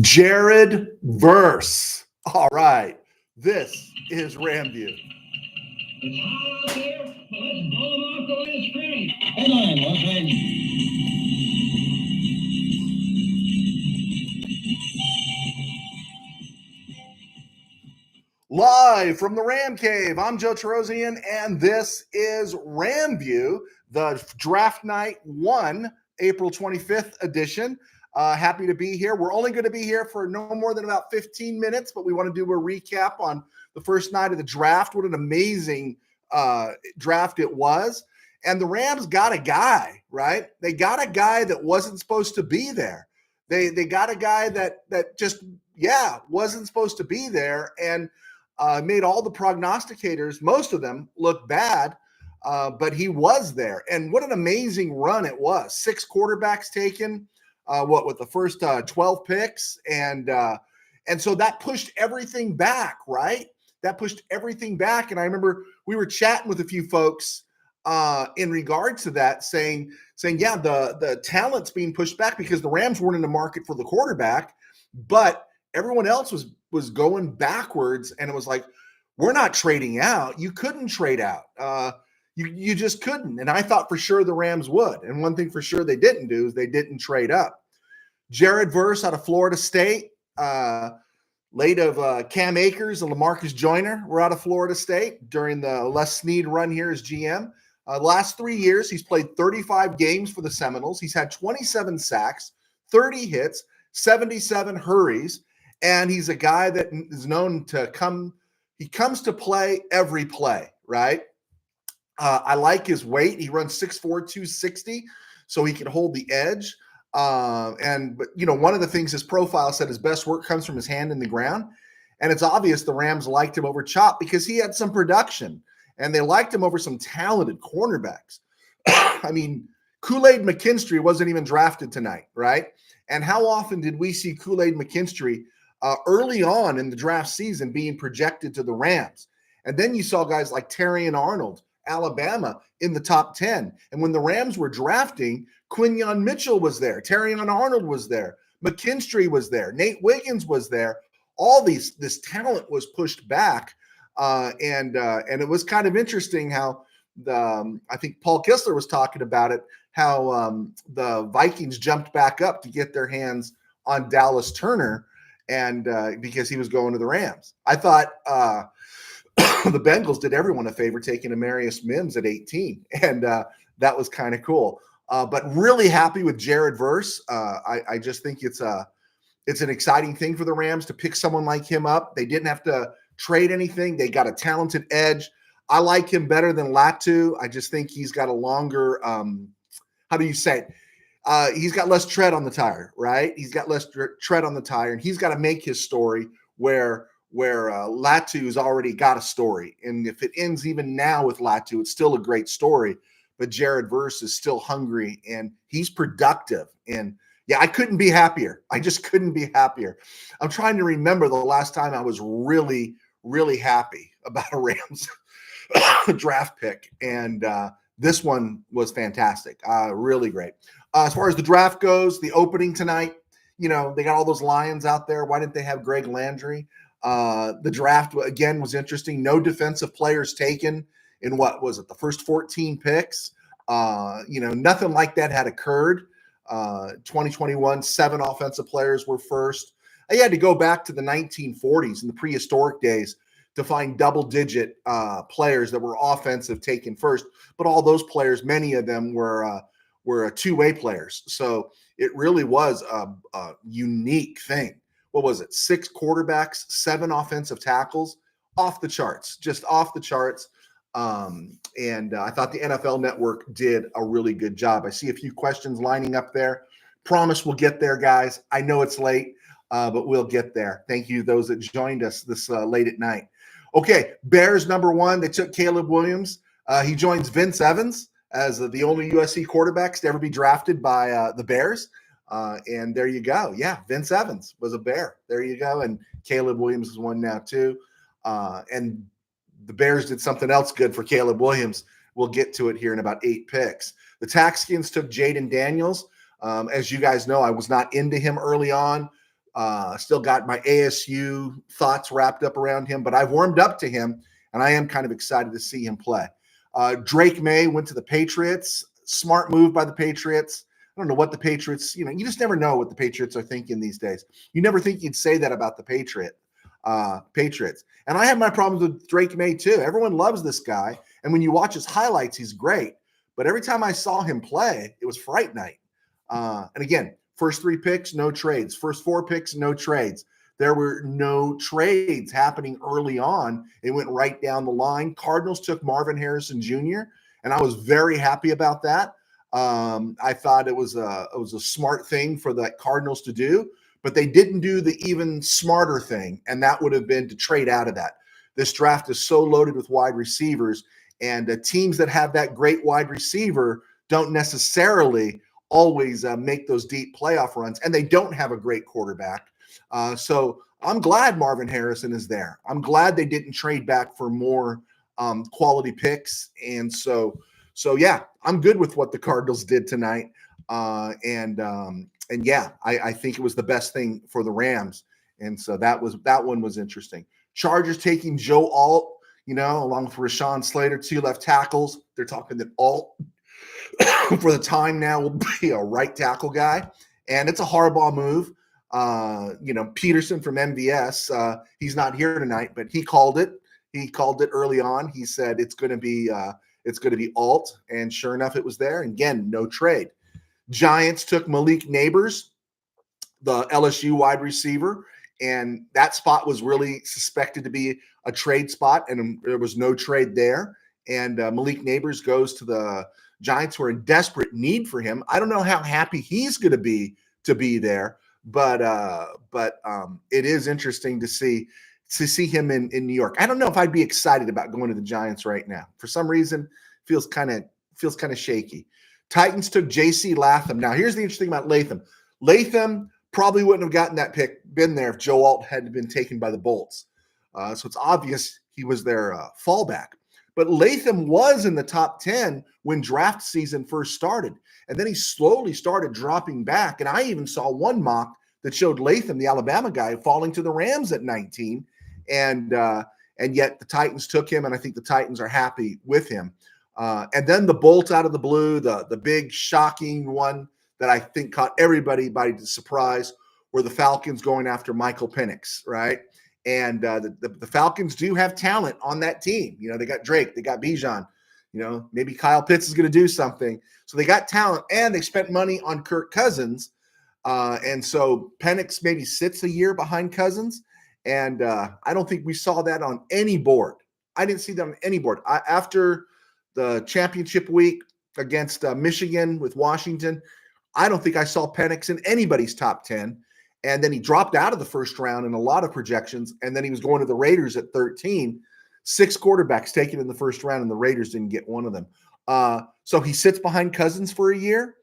Jared Verse. All right. This is RamView. It's hot out there, but let's blow them off going to scrimmage. Headline, Los Angeles. Live from the Ram Cave, I'm Joe Terosian, and this is RamView, the Draft Night 1, April 25th edition. Happy to be here. We're only going to be here for no more than about 15 minutes, but we want to do a recap on the first night of the draft. What an amazing draft it was. And the Rams got a guy, right? They got a guy that wasn't supposed to be there. They got a guy that just, wasn't supposed to be there, and made all the prognosticators, most of them, look bad, but he was there. And what an amazing run it was. 6 quarterbacks taken, with the first 12 picks. And so that pushed everything back, right? That pushed everything back. And I remember we were chatting with a few folks in regards to that, saying, yeah, the talent's being pushed back because the Rams weren't in the market for the quarterback, but everyone else was going backwards, and it was like, we're not trading out. You couldn't trade out. You just couldn't. And I thought for sure the Rams would. And one thing for sure they didn't do is they didn't trade up. Jared Verse out of Florida State, late of Cam Akers and LaMarcus Joyner were out of Florida State during the Les Snead run here as GM. Last 3 years, he's played 35 games for the Seminoles. He's had 27 sacks, 30 hits, 77 hurries. And he's a guy that is known to he comes to play every play, right? I like his weight. He runs 6'4", 260, so he can hold the edge. But one of the things his profile said his best work comes from his hand in the ground. And it's obvious the Rams liked him over Chop because he had some production, and they liked him over some talented cornerbacks. I mean, Kool-Aid McKinstry wasn't even drafted tonight, right? And how often did we see Kool-Aid McKinstry early on in the draft season being projected to the Rams? And then you saw guys like Terrion Arnold, Alabama, in the top 10. And when the Rams were drafting, Quinyon Mitchell was there. Terrion Arnold was there. McKinstry was there. Nate Wiggins was there. All this talent was pushed back. And it was kind of interesting how I think Paul Kistler was talking about it, how the Vikings jumped back up to get their hands on Dallas Turner, and because he was going to the Rams. I thought the Bengals did everyone a favor taking Amarius Mims at 18, and that was kind of cool. But really happy with Jared Verse. I just think it's an exciting thing for the Rams to pick someone like him up. They didn't have to trade anything. They got a talented edge. I like him better than Latu. I just think he's got a longer, how do you say it? He's got less tread on the tire, right? He's got less tread on the tire, and he's got to make his story where Latu's already got a story. And if it ends even now with Latu, it's still a great story. But Jared Verse is still hungry, and he's productive. And yeah, I couldn't be happier. I just couldn't be happier. I'm trying to remember the last time I was really, really happy about a Rams draft pick. And this one was fantastic. Really great. As far as the draft goes, the opening tonight, they got all those Lions out there. Why didn't they have Greg Landry? The draft, again, was interesting. No defensive players taken in the first 14 picks. Nothing like that had occurred. 2021, 7 offensive players were first. I had to go back to the 1940s and the prehistoric days to find double-digit players that were offensive taken first. But all those players, many of them were two-way players. So it really was a unique thing. What was it? 6 quarterbacks, 7 offensive tackles, off the charts, just off the charts. And I thought the NFL Network did a really good job. I see a few questions lining up there. Promise we'll get there, guys. I know it's late, but we'll get there. Thank you, those that joined us this late at night. Okay, Bears number 1. They took Caleb Williams. He joins Vince Evans as the only USC quarterbacks to ever be drafted by the Bears. And there you go. Yeah, Vince Evans was a Bear. There you go. And Caleb Williams is one now too. And the Bears did something else good for Caleb Williams. We'll get to it here in about 8 picks. The Taxkins took Jaden Daniels. As you guys know, I was not into him early on. Still got my ASU thoughts wrapped up around him, but I've warmed up to him, and I am kind of excited to see him play. Drake May went to the Patriots. Smart move by the Patriots. I don't know what the Patriots, you just never know what the Patriots are thinking these days. You never think you'd say that about the Patriots. And I have my problems with Drake May too. Everyone loves this guy. And when you watch his highlights, he's great. But every time I saw him play, it was fright night. And again, first 3 picks, no trades. First 4 picks, no trades. There were no trades happening early on. It went right down the line. Cardinals took Marvin Harrison Jr., and I was very happy about that. I thought it was a smart thing for the Cardinals to do, but they didn't do the even smarter thing, and that would have been to trade out of that. This draft is so loaded with wide receivers, and teams that have that great wide receiver don't necessarily always make those deep playoff runs, and they don't have a great quarterback. So I'm glad Marvin Harrison is there. I'm glad they didn't trade back for more quality picks, and so yeah, I'm good with what the Cardinals did tonight. And yeah, I think it was the best thing for the Rams. And so that one was interesting. Chargers taking Joe Alt, along with Rashawn Slater, 2 left tackles. They're talking that Alt for the time now will be a right tackle guy. And it's a Harbaugh move. Peterson from MVS, he's not here tonight, but he called it. He called it early on. He said it's going to be Alt, and sure enough, it was there. And again, no trade. Giants took Malik Neighbors, the LSU wide receiver, and that spot was really suspected to be a trade spot, and there was no trade there. And Malik Neighbors goes to the Giants, who are in desperate need for him. I don't know how happy he's going to be there, but it is interesting to see him in New York. I don't know if I'd be excited about going to the Giants right now. For some reason, feels kind of shaky. Titans took J.C. Latham. Now, here's the interesting about Latham. Latham probably wouldn't have gotten that pick, been there if Joe Alt had been taken by the Bolts. So it's obvious he was their fallback. But Latham was in the top 10 when draft season first started. And then he slowly started dropping back. And I even saw one mock that showed Latham, the Alabama guy, falling to the Rams at 19. And yet the Titans took him, and I think the Titans are happy with him. And then the bolt out of the blue, the big shocking one that I think caught everybody by surprise, were the Falcons going after Michael Penix, right? And the Falcons do have talent on that team. They got Drake, they got Bijan. Maybe Kyle Pitts is going to do something. So they got talent, and they spent money on Kirk Cousins. And so Penix maybe sits a year behind Cousins. And I don't think we saw that on any board. I didn't see that on any board. After the championship week against Michigan with Washington, I don't think I saw Penix in anybody's top 10. And then he dropped out of the first round in a lot of projections. And then he was going to the Raiders at 13. 6 quarterbacks taken in the first round, and the Raiders didn't get one of them. So he sits behind Cousins for a year.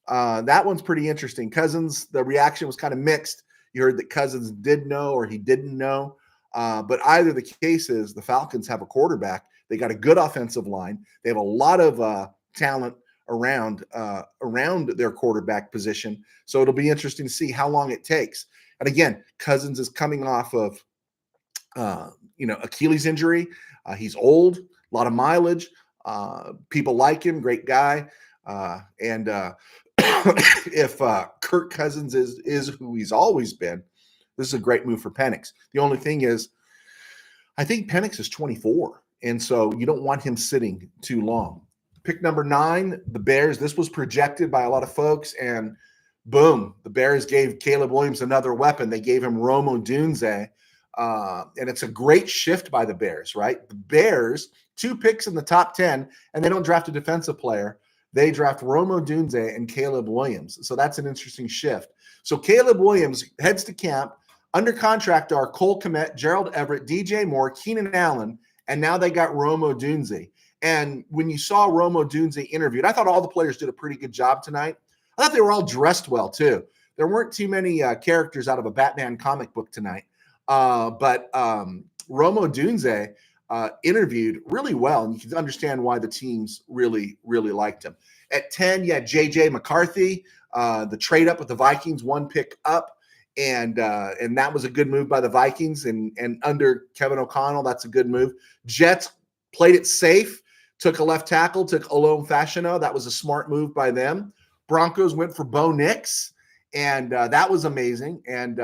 That one's pretty interesting. Cousins, the reaction was kind of mixed. You heard that Cousins did know or he didn't know. But either the case is the Falcons have a quarterback. They got a good offensive line. They have a lot of talent around their quarterback position. So it'll be interesting to see how long it takes. And again, Cousins is coming off of Achilles injury. He's old, a lot of mileage. People like him, great guy. And if Kirk Cousins is who he's always been, this is a great move for Penix. The only thing is, I think Penix is 24, and so you don't want him sitting too long. Pick number 9, the Bears. This was projected by a lot of folks, and boom, the Bears gave Caleb Williams another weapon. They gave him Rome Odunze, and it's a great shift by the Bears, right? The Bears, 2 picks in the top 10, and they don't draft a defensive player. They draft Rome Odunze and Caleb Williams. So that's an interesting shift. So Caleb Williams heads to camp. Under contract are Cole Kmet, Gerald Everett, DJ Moore, Keenan Allen, and now they got Rome Odunze. And when you saw Rome Odunze interviewed, I thought all the players did a pretty good job tonight. I thought they were all dressed well, too. There weren't too many characters out of a Batman comic book tonight. But Rome Odunze interviewed really well, and you can understand why the teams really, really liked him. At 10, you had J.J. McCarthy, the trade up with the Vikings, 1 pick up. and that was a good move by the Vikings. And under Kevin O'Connell, that's a good move. Jets played it safe, took a left tackle, took Olome Fashanu. That was a smart move by them. Broncos went for Bo Nix, and that was amazing. And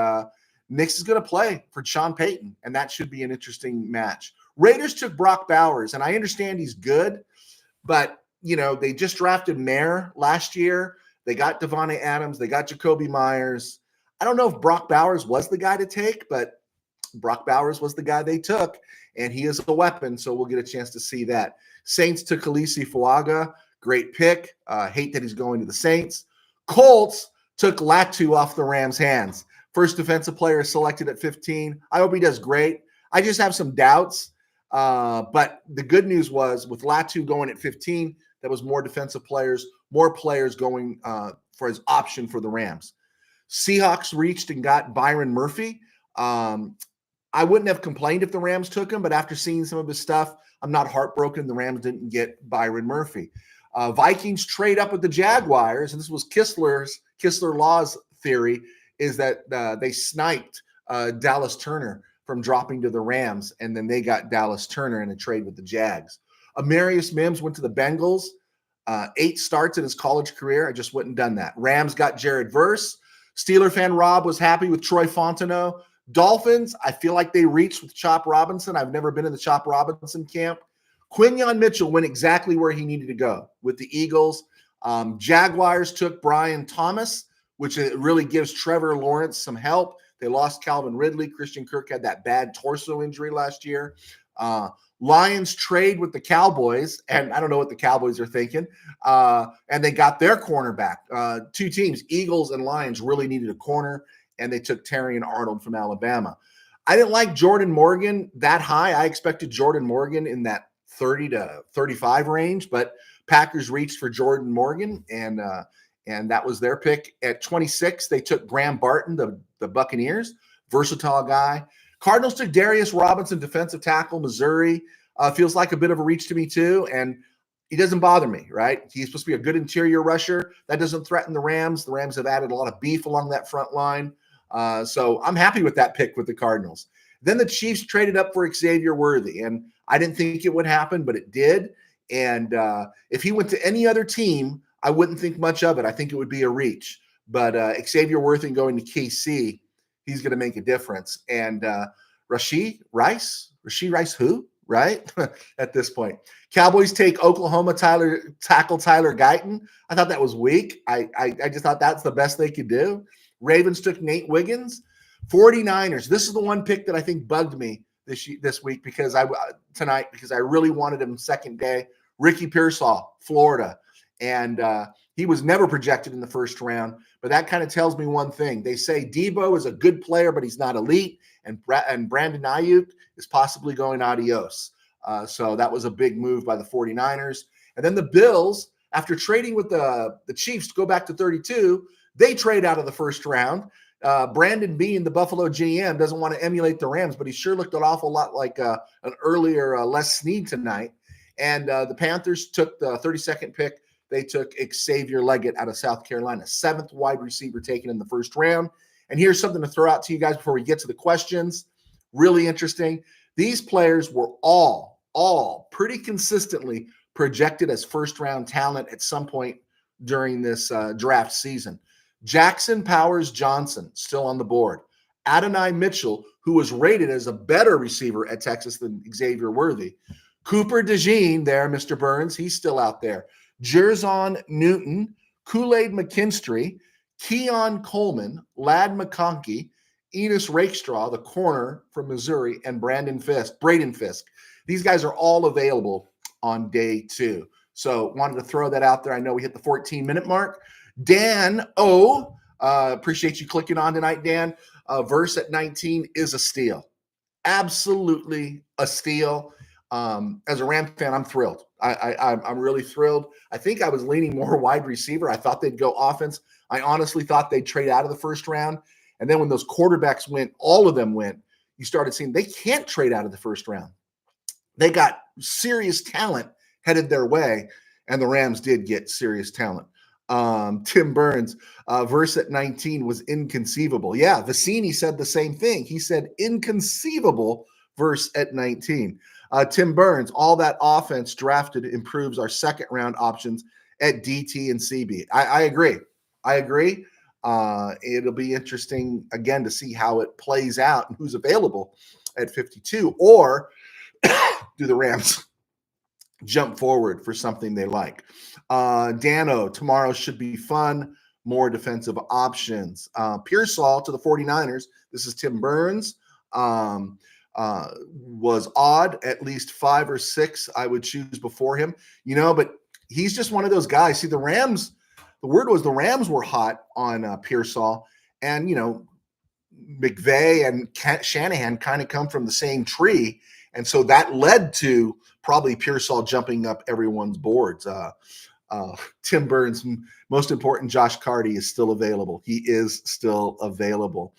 Nix is going to play for Sean Payton, and that should be an interesting match. Raiders took Brock Bowers, and I understand he's good, but they just drafted Mayer last year. They got Devontae Adams. They got Jacoby Myers. I don't know if Brock Bowers was the guy to take, but Brock Bowers was the guy they took, and he is a weapon, so we'll get a chance to see that. Saints took Khaleesi Fuaga. Great pick. Hate that he's going to the Saints. Colts took Latu off the Rams' hands. First defensive player selected at 15. I hope he does great. I just have some doubts. But the good news was with Latu going at 15, that was more defensive players, more players going for his option for the Rams. Seahawks reached and got Byron Murphy. I wouldn't have complained if the Rams took him, but after seeing some of his stuff, I'm not heartbroken the Rams didn't get Byron Murphy. Vikings trade up with the Jaguars, and this was Kistler Law's theory, is that they sniped Dallas Turner from dropping to the Rams, and then they got Dallas Turner in a trade with the Jags. Amarius Mims went to the Bengals. 8 starts in his college career. I just wouldn't done that. Rams got Jared Verse. Steeler fan Rob was happy with Troy Fontenot. Dolphins, I feel like they reached with Chop Robinson. I've never been in the Chop Robinson camp. Quinyon Mitchell went exactly where he needed to go with the Eagles. Jaguars took Brian Thomas, which really gives Trevor Lawrence some help. They lost Calvin Ridley. Christian Kirk had that bad torso injury last year. Lions trade with the Cowboys, and I don't know what the Cowboys are thinking. And they got their cornerback. 2 teams, Eagles and Lions, really needed a corner, and they took Terrion Arnold from Alabama. I didn't like Jordan Morgan that high. I expected Jordan Morgan in that 30 to 35 range, but Packers reached for Jordan Morgan, and that was their pick. At 26, they took Graham Barton, the Buccaneers, versatile guy. Cardinals took Darius Robinson, defensive tackle, Missouri. Feels like a bit of a reach to me too, and he doesn't bother me, right? He's supposed to be a good interior rusher. That doesn't threaten the Rams. The Rams have added a lot of beef along that front line. So I'm happy with that pick with the Cardinals. Then the Chiefs traded up for Xavier Worthy, and I didn't think it would happen, but it did. And if he went to any other team, I wouldn't think much of it. I think it would be a reach. But Xavier Worthy going to KC, he's going to make a difference. And Rashee Rice who? Right? At this point. Cowboys take Oklahoma tackle Tyler Guyton. I thought that was weak. I just thought that's the best they could do. Ravens took Nate Wiggins. 49ers. This is the one pick that I think bugged me this week because I really wanted him second day. Ricky Pearsall, Florida. And he was never projected in the first round. But that kind of tells me one thing. They say Debo is a good player, but he's not elite. And Brandon Ayuk is possibly going adios. So that was a big move by the 49ers. And then the Bills, after trading with the Chiefs to go back to 32, they trade out of the first round. Brandon Beane, the Buffalo GM, doesn't want to emulate the Rams, but he sure looked an awful lot like an earlier Les Snead tonight. And the Panthers took the 32nd pick. They took Xavier Leggett out of South Carolina, 7th wide receiver taken in the first round. And here's something to throw out to you guys before we get to the questions. Really interesting. These players were all pretty consistently projected as first-round talent at some point during this draft season. Jackson Powers Johnson, still on the board. Adonai Mitchell, who was rated as a better receiver at Texas than Xavier Worthy. Cooper DeJean there, Mr. Burns, he's still out there. Jerzon Newton, Kool-Aid McKinstry, Keon Coleman, Lad McConkey, Enos Rakestraw, the corner from Missouri, and Braden Fisk. These guys are all available on day 2. So wanted to throw that out there. I know we hit the 14-minute mark. Dan O, appreciate you clicking on tonight, Dan. Verse at 19 is a steal. Absolutely a steal. As a Ram fan, I'm thrilled. I'm really thrilled. I think I was leaning more wide receiver. I thought they'd go offense. I honestly thought they'd trade out of the first round. And then when those quarterbacks went, all of them went, you started seeing they can't trade out of the first round. They got serious talent headed their way, and the Rams did get serious talent. Tim Burns, verse at 19 was inconceivable. Yeah, Vicini said the same thing. He said inconceivable verse at 19. Tim Burns, all that offense drafted improves our second round options at DT and CB. I agree. I agree. It'll be interesting again to see how it plays out and who's available at 52, or do the Rams jump forward for something they like? Dano, tomorrow should be fun. More defensive options. Pearsall to the 49ers. This is Tim Burns. Was odd, at least 5 or 6 I would choose before him, but he's just one of those guys. See, the Rams, the word was the Rams were hot on Pearsall, and McVay and Shanahan kind of come from the same tree, and so that led to probably Pearsall jumping up everyone's boards. Tim Burns, most important, Josh Carty is still available. He is still available.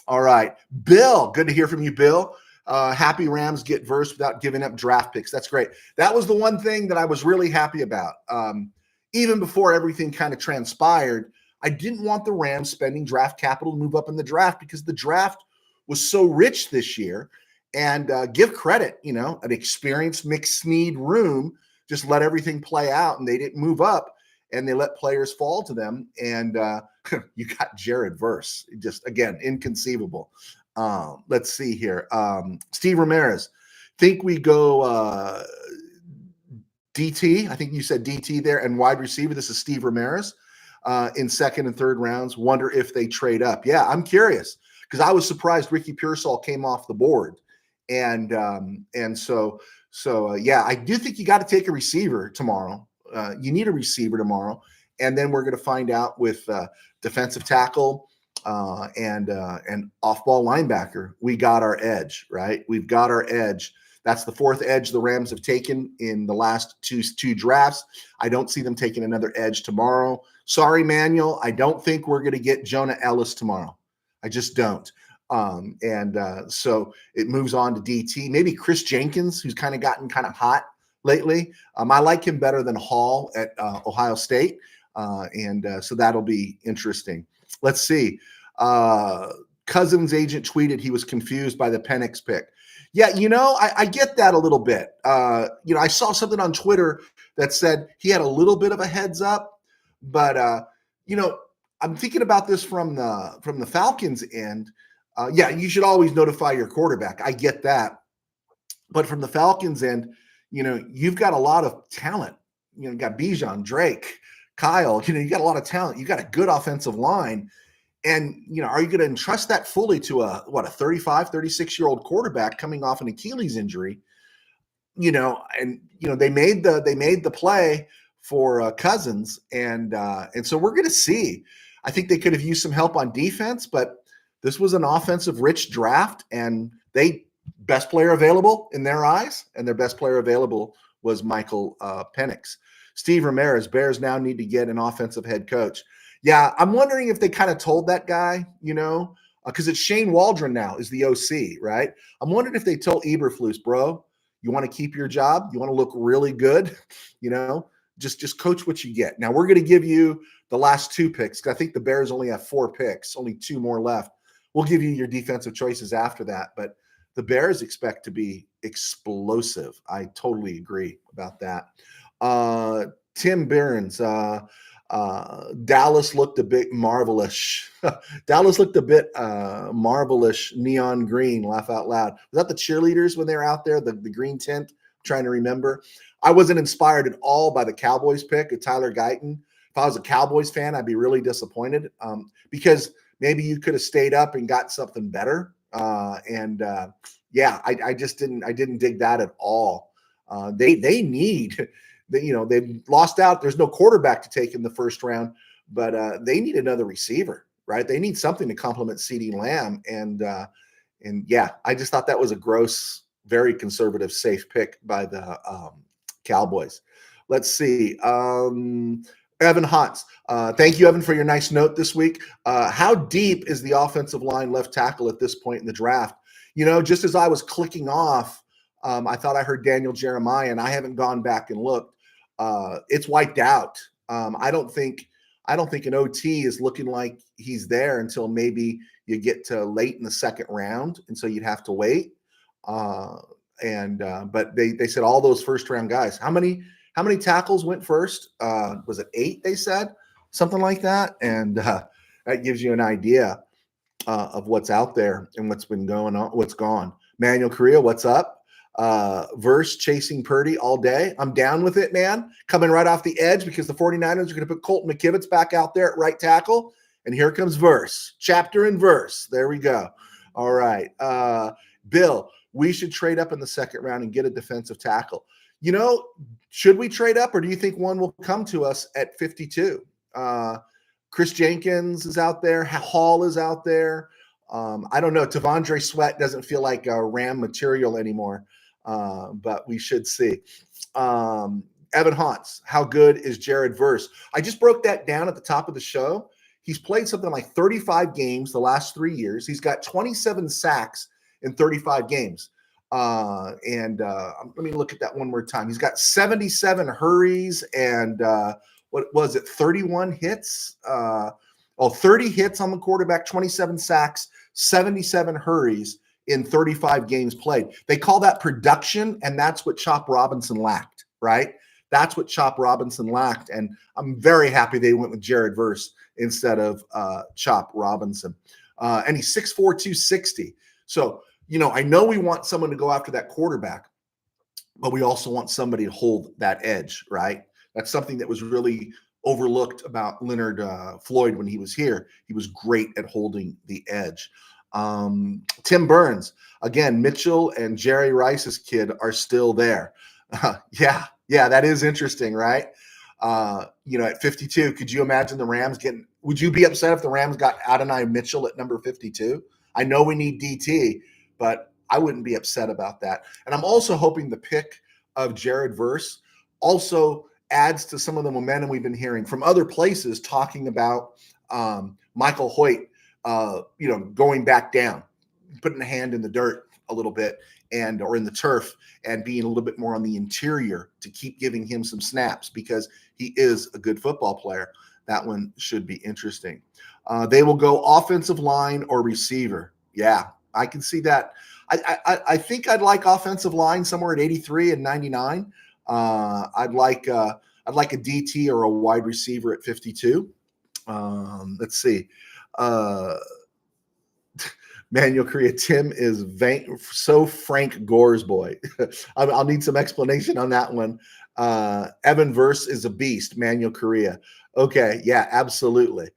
All right, Bill, good to hear from you, Bill. Happy Rams get versed without giving up draft picks. That's great. That was the one thing that I was really happy about. Even before everything kind of transpired, I didn't want the Rams spending draft capital to move up in the draft because the draft was so rich this year. And give credit, an experienced McSnead room just let everything play out, and they didn't move up, and they let players fall to them. And you got Jared Verse, just again inconceivable. Let's see here. Steve Ramirez, think we go DT. I think you said DT there, and wide receiver. This is Steve Ramirez in second and third rounds. Wonder if they trade up. Yeah, I'm curious because I was surprised Ricky Pearsall came off the board. And so yeah, I do think you got to take a receiver tomorrow. You need a receiver tomorrow, and then we're going to find out with defensive tackle and off-ball linebacker. We got our edge, right? We've got our edge. That's the fourth edge the Rams have taken in the last two drafts. I don't see them taking another edge tomorrow. Sorry, Manuel. I don't think we're going to get Jonah Ellis tomorrow. I just don't. So it moves on to DT. Maybe Chris Jenkins, who's kind of gotten kind of hot lately. I like him better than Hall at Ohio State. So that'll be interesting. Let's see. Cousins' agent tweeted he was confused by the Penix pick. Yeah, I get that a little bit. I saw something on Twitter that said he had a little bit of a heads up, but I'm thinking about this from the Falcons' end. Yeah, you should always notify your quarterback. I get that. But from the Falcons' end, you've got a lot of talent. You got Bijan, Drake, Kyle. You got a lot of talent. You got a good offensive line. And, are you going to entrust that fully to a 35, 36-year-old quarterback coming off an Achilles injury? They made the play for Cousins. And so we're going to see. I think they could have used some help on defense, but this was an offensive rich draft, and best player available in their eyes, and their best player available was Michael Penix. Steve Ramirez, Bears now need to get an offensive head coach. Yeah, I'm wondering if they kind of told that guy, because it's Shane Waldron now is the OC, right? I'm wondering if they told Eberflus, bro, you want to keep your job? You want to look really good? Just coach what you get. Now we're going to give you the last 2 picks. I think the Bears only have 4 picks, only 2 more left. We'll give you your defensive choices after that, but the Bears expect to be explosive. I totally agree about that. Tim Burns, Dallas looked a bit marvelous. Dallas looked a bit marvelous, neon green, laugh out loud. Was that the cheerleaders when they were out there, the green tint? I'm trying to remember. I wasn't inspired at all by the Cowboys pick of Tyler Guyton. If I was a Cowboys fan, I'd be really disappointed because maybe you could have stayed up and got something better. Yeah, I just didn't dig that at all. They need, they've lost out. There's no quarterback to take in the first round, but they need another receiver, right? They need something to complement CeeDee Lamb. And yeah, I just thought that was a gross, very conservative, safe pick by the Cowboys. Let's see. Evan Hotz. Thank you, Evan, for your nice note this week. How deep is the offensive line left tackle at this point in the draft? Just as I was clicking off, I thought I heard Daniel Jeremiah, and I haven't gone back and looked. It's wiped out. I don't think I don't think an OT is looking like he's there until maybe you get to late in the second round, and so you'd have to wait. Uh, but they said all those first round guys. How many tackles went first? Was it 8? They said something like that, and that gives you an idea of what's out there and what's been going on, what's gone. Manuel Correa, what's up? Verse chasing Purdy all day. I'm down with it, man. Coming right off the edge because the 49ers are going to put Colton McKivitz back out there at right tackle. And here comes Verse. Chapter and verse. There we go. All right. Bill, we should trade up in the second round and get a defensive tackle. Should we trade up, or do you think one will come to us at 52? Chris Jenkins is out there. Hall is out there. I don't know. Tavondre Sweat doesn't feel like Ram material anymore, but we should see. Evan Haunts, how good is Jared Verse? I just broke that down at the top of the show. He's played something like 35 games the last 3 years. He's got 27 sacks in 35 games. Let me look at that one more time. He's got 77 hurries and what was it, 31 hits? 30 hits on the quarterback, 27 sacks, 77 hurries in 35 games played. They call that production, and that's what Chop Robinson lacked, right? That's what Chop Robinson lacked, and I'm very happy they went with Jared Verse instead of Chop Robinson. And he's 6'4", 260. So, I know we want someone to go after that quarterback, but we also want somebody to hold that edge, right? That's something that was really overlooked about Leonard Floyd when he was here. He was great at holding the edge. Tim Burns, again, Mitchell and Jerry Rice's kid are still there. Yeah, that is interesting, right? At 52, could you imagine the Rams would you be upset if the Rams got Adonai Mitchell at number 52? I know we need DT, but I wouldn't be upset about that. And I'm also hoping the pick of Jared Verse also adds to some of the momentum we've been hearing from other places talking about Michael Hoyt, going back down, putting a hand in the dirt a little bit or in the turf and being a little bit more on the interior to keep giving him some snaps because he is a good football player. That one should be interesting. They will go offensive line or receiver. Yeah, I can see that. I think I'd like offensive line somewhere at 83 and 99. I'd like a DT or a wide receiver at 52. Let's see. Manuel Correa, Tim is so Frank Gore's boy. I'll need some explanation on that one. Evan Verse is a beast. Manuel Correa. Okay, yeah, absolutely.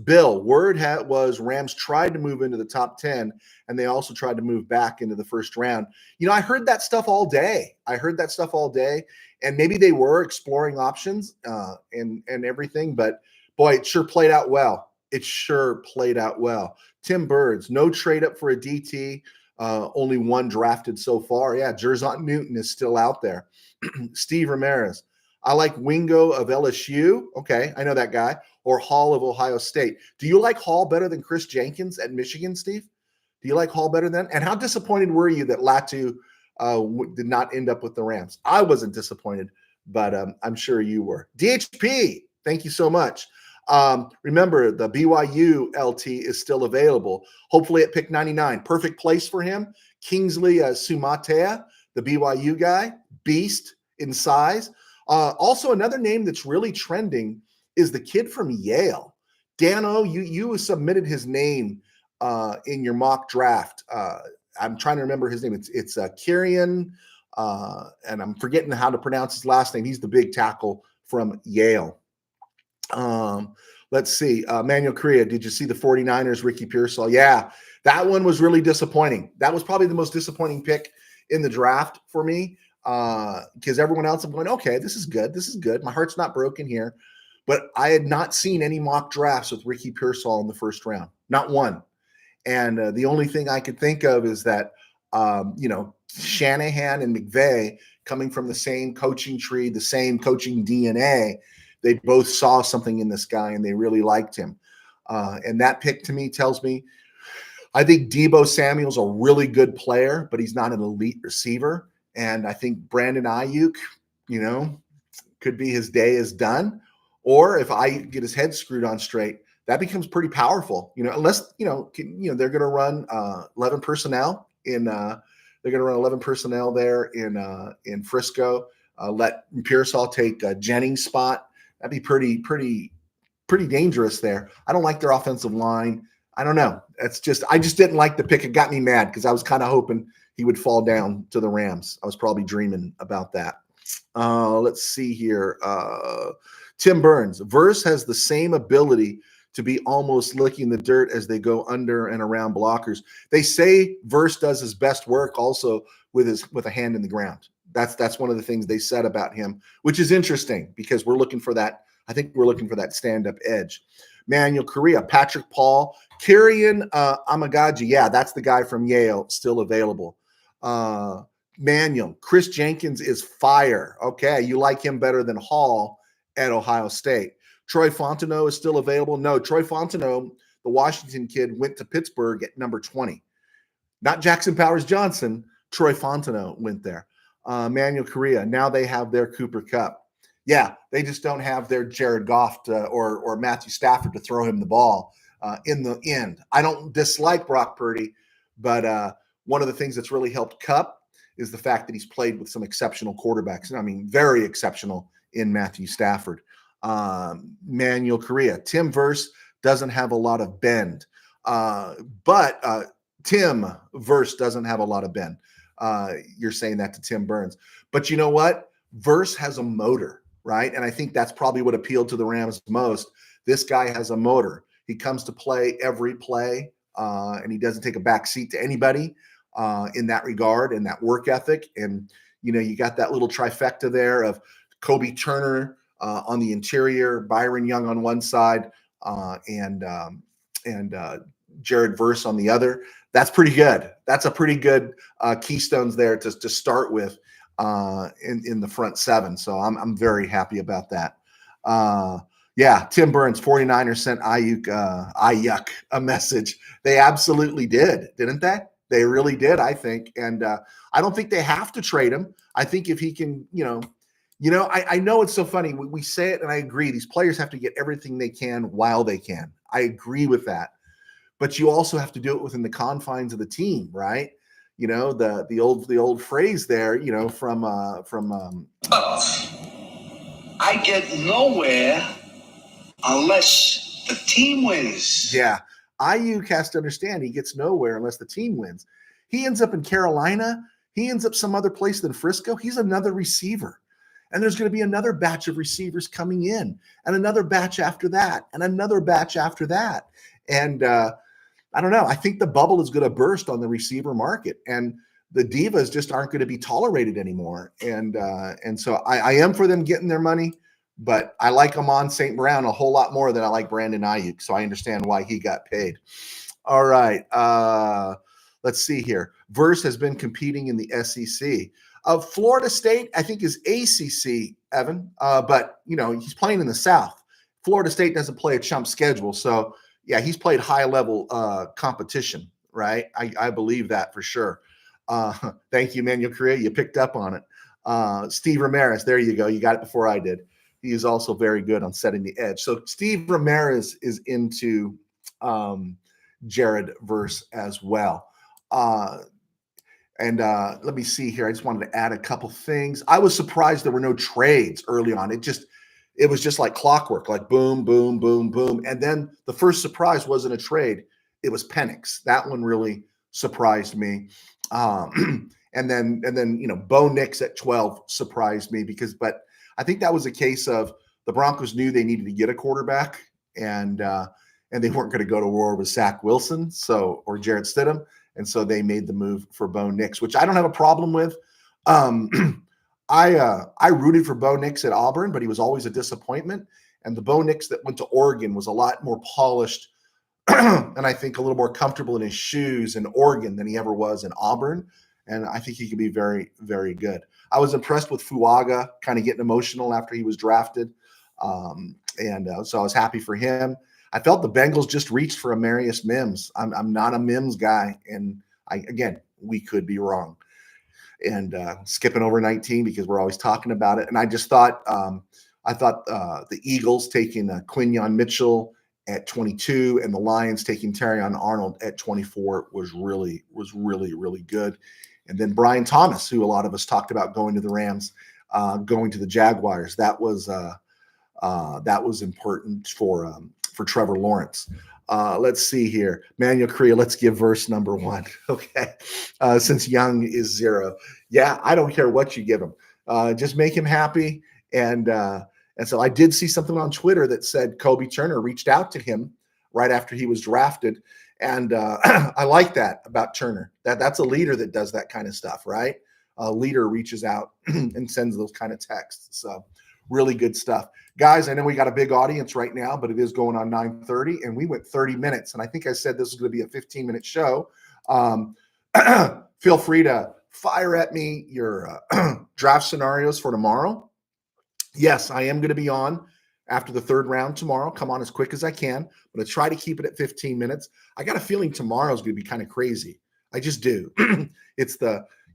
Bill, word was Rams tried to move into the top 10, and they also tried to move back into the first round. I heard that stuff all day. And maybe they were exploring options and everything, but boy, it sure played out well. Tim Birds, no trade up for a DT, only one drafted so far. Yeah, Jerzont Newton is still out there. Steve Ramirez, I like Wingo of LSU. Okay, I know that guy. Or Hall of Ohio State. Do you like Hall better than Chris Jenkins at Michigan, Steve? Do you like Hall better than? And how disappointed were you that Latu did not end up with the Rams? I wasn't disappointed, but I'm sure you were. DHP, thank you so much. Remember, the BYU LT is still available. Hopefully at pick 99. Perfect place for him. Kingsley Sumatea, the BYU guy, beast in size. Also, another name that's really trending is the kid from Yale. Dano, you submitted his name in your mock draft. I'm trying to remember his name. It's Kirian, and I'm forgetting how to pronounce his last name. He's the big tackle from Yale. Let's see. Manuel Correa, did you see the 49ers, Ricky Pearsall? Yeah, that one was really disappointing. That was probably the most disappointing pick in the draft for me because everyone else, I'm going, okay, this is good. My heart's not broken here. But I had not seen any mock drafts with Ricky Pearsall in the first round, not one. And the only thing I could think of is that, Shanahan and McVay coming from the same coaching tree, the same coaching DNA, they both saw something in this guy and they really liked him. And that pick to me tells me, I think Deebo Samuel's a really good player, but he's not an elite receiver. And I think Brandon Ayuk, could be his day is done. Or if Ayuk get his head screwed on straight, that becomes pretty powerful. Unless they're going to run 11 personnel in. They're going to run 11 personnel there in Frisco. Let Pearsall take Jennings' spot. That'd be pretty dangerous there. I don't like their offensive line. I don't know. I just didn't like the pick. It got me mad because I was kind of hoping he would fall down to the Rams. I was probably dreaming about that. Let's see here. Tim Burns. Verse has the same ability to be almost licking the dirt as they go under and around blockers. They say Verse does his best work also with a hand in the ground. That's one of the things they said about him, which is interesting because we're looking for that. I think we're looking for that stand-up edge. Manuel Correa, Patrick Paul, Kyrian Amagaji. Yeah, that's the guy from Yale, still available. Manuel, Chris Jenkins is fire. Okay, you like him better than Hall at Ohio State. Troy Fontenot is still available. No, Troy Fontenot, the Washington kid, went to Pittsburgh at number 20. Not Jackson Powers Johnson. Troy Fontenot went there. Manuel Correa. Now they have their Cooper Kupp. Yeah, they just don't have their Jared Goff or Matthew Stafford to throw him the ball in the end. I don't dislike Brock Purdy, but one of the things that's really helped Kupp is the fact that he's played with some exceptional quarterbacks. I mean, very exceptional in Matthew Stafford. Manuel Correa. Tim Verse doesn't have a lot of bend, but Tim Verse doesn't have a lot of bend. You're saying that to Tim Burns. But you know what? Verse has a motor, right? And I think that's probably what appealed to the Rams most. This guy has a motor. He comes to play every play, and he doesn't take a back seat to anybody in that regard and that work ethic. And, you got that little trifecta there of Kobe Turner on the interior, Byron Young on one side, and Jared Verse on the other. That's pretty good. That's a pretty good keystones there to start with in the front seven. So I'm very happy about that. Yeah, Tim Burns, 49ers sent Ayuk a message. They absolutely did, didn't they? They really did, I think. And I don't think they have to trade him. I think if he can, I know it's so funny. We say it, and I agree. These players have to get everything they can while they can. I agree with that. But you also have to do it within the confines of the team, right? The old phrase there, from I get nowhere unless the team wins. Yeah. Ayuk has to understand he gets nowhere unless the team wins. He ends up in Carolina. He ends up some other place than Frisco. He's another receiver. And there's going to be another batch of receivers coming in, and another batch after that, and another batch after that. And I don't know. I think the bubble is going to burst on the receiver market, and the divas just aren't going to be tolerated anymore. And so I am for them getting their money, but I like Amon St. Brown a whole lot more than I like Brandon Ayuk. So I understand why he got paid. All right. Let's see here. Verse has been competing in the SEC. Florida State, I think, is ACC, Evan, but, he's playing in the South. Florida State doesn't play a chump schedule. So, yeah, he's played high-level competition, right? I believe that for sure. Thank you, Manuel Correa. You picked up on it. Steve Ramirez, there you go. You got it before I did. He is also very good on setting the edge. So Steve Ramirez is into Jared Verse as well. And let me see here. I just wanted to add a couple things. I was surprised there were no trades early on. It was just like clockwork, like boom, boom, boom, boom. And then the first surprise wasn't a trade. It was Penix. That one really surprised me. And then Bo Nix at 12 surprised me but I think that was a case of the Broncos knew they needed to get a quarterback, and they weren't going to go to war with Zach Wilson or Jarrett Stidham. And so they made the move for Bo Nix, which I don't have a problem with. I rooted for Bo Nix at Auburn, but he was always a disappointment. And the Bo Nix that went to Oregon was a lot more polished and I think a little more comfortable in his shoes in Oregon than he ever was in Auburn. And I think he could be very, very good. I was impressed with Fuaga kind of getting emotional after he was drafted. So I was happy for him. I felt the Bengals just reached for Amarius Mims. I'm not a Mims guy. And we could be wrong. And skipping over 19 because we're always talking about it. And I just thought I thought the Eagles taking Quinyon Mitchell at 22 and the Lions taking Terrion Arnold at 24 was really good. And then Brian Thomas, who a lot of us talked about going to the Rams, going to the Jaguars. That was important for Trevor Lawrence. Let's see here. Manuel Korea, let's give verse number 1. Okay. Since Young is 0. Yeah, I don't care what you give him. Just make him happy. And so I did see something on Twitter that said Kobe Turner reached out to him right after he was drafted. And I like that about Turner. That's a leader that does that kind of stuff, right? A leader reaches out and sends those kind of texts. So really good stuff. Guys, I know we got a big audience right now, but it is going on 9:30, and we went 30 minutes. And I think I said this was going to be a 15-minute show. Feel free to fire at me your draft scenarios for tomorrow. Yes, I am going to be on after the 3rd round tomorrow. Come on as quick as I can. I'm going to try to keep it at 15 minutes. I got a feeling tomorrow is going to be kind of crazy. I just do. It's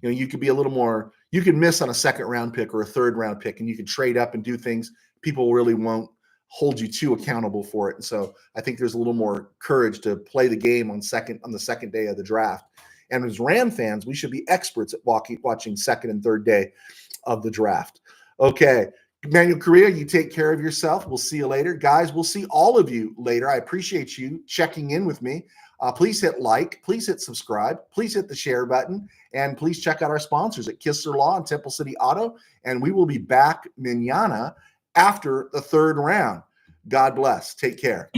you could be a little more, you could miss on a 2nd round pick or a 3rd round pick, and you can trade up and do things. People really won't hold you too accountable for it. And so I think there's a little more courage to play the game on the 2nd day of the draft. And as Ram fans, we should be experts at watching 2nd and 3rd day of the draft. Okay. Manuel Korea, you take care of yourself. We'll see you later. Guys, we'll see all of you later. I appreciate you checking in with me. Please hit like, please hit subscribe, please hit the share button, and please check out our sponsors at Kistler Law and Temple City Auto. And we will be back mañana after the 3rd round. God bless. Take care.